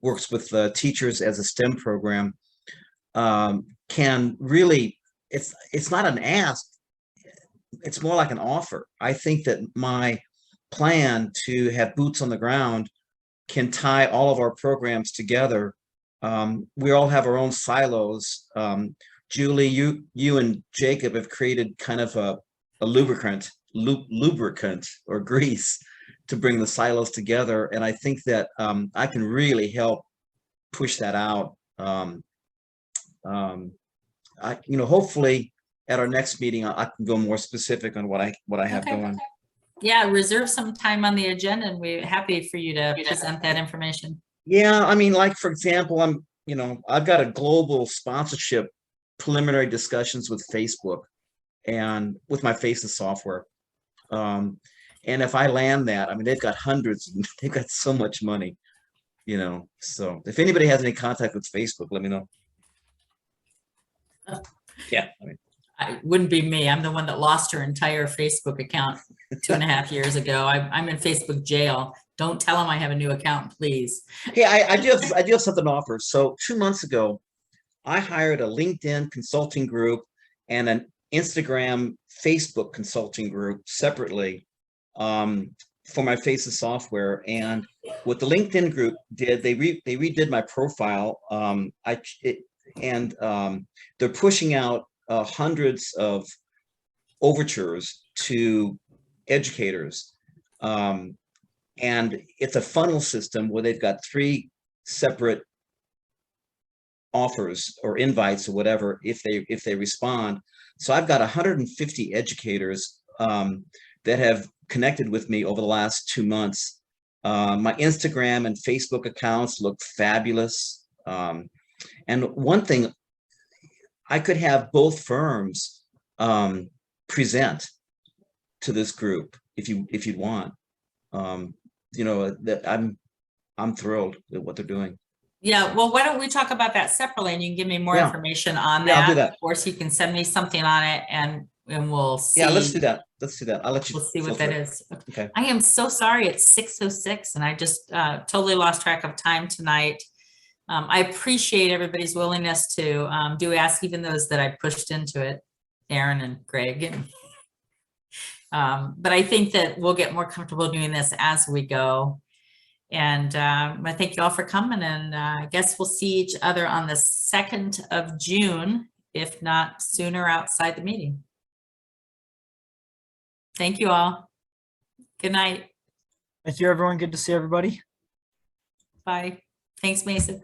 works with teachers as a STEM program. Can really, it's not an ask, it's more like an offer. I think that my plan to have boots on the ground can tie all of our programs together. We all have our own silos. Julie, you and Jacob have created kind of lubricant or grease to bring the silos together. And I think that I can really help push that out. Hopefully at our next meeting, I can go more specific on what I have Okay. going. Yeah, reserve some time on the agenda and we're happy for you to present that information. Yeah, I mean, like, for example, I've got a global sponsorship preliminary discussions with Facebook and with my Faces software. And if I land that, I mean, they've got hundreds, and they've got so much money, so if anybody has any contact with Facebook, let me know. Yeah, I mean, It wouldn't be me. I'm the one that lost her entire Facebook account 2.5 years ago. I'm in Facebook jail. Don't tell them I have a new account, please. hey, I do have something to offer. So 2 months ago, I hired a LinkedIn consulting group and an Instagram, Facebook consulting group separately for my Faces software. And what the LinkedIn group did, they redid my profile. They're pushing out hundreds of overtures to educators. And it's a funnel system where they've got 3 separate offers or invites or whatever if they respond. So I've got 150 educators that have connected with me over the last 2 months. My Instagram and Facebook accounts look fabulous. And one thing, I could have both firms present to this group if you want. That I'm thrilled at what they're doing. Yeah, well, why don't we talk about that separately and you can give me more Yeah. information on Yeah, that. I'll do that. Of course, you can send me something on it and we'll see. Yeah, let's do that. I'll let you. We'll see what that is. Okay. I am so sorry. It's 6:06 and I just totally lost track of time tonight. I appreciate everybody's willingness to do ask, even those that I pushed into it, Erin and Greg. But I think that we'll get more comfortable doing this as we go. And I thank you all for coming, and I guess we'll see each other on the 2nd of June, if not sooner outside the meeting. Thank you all. Good night. Thank you, everyone. Good to see everybody. Bye. Thanks, Mason.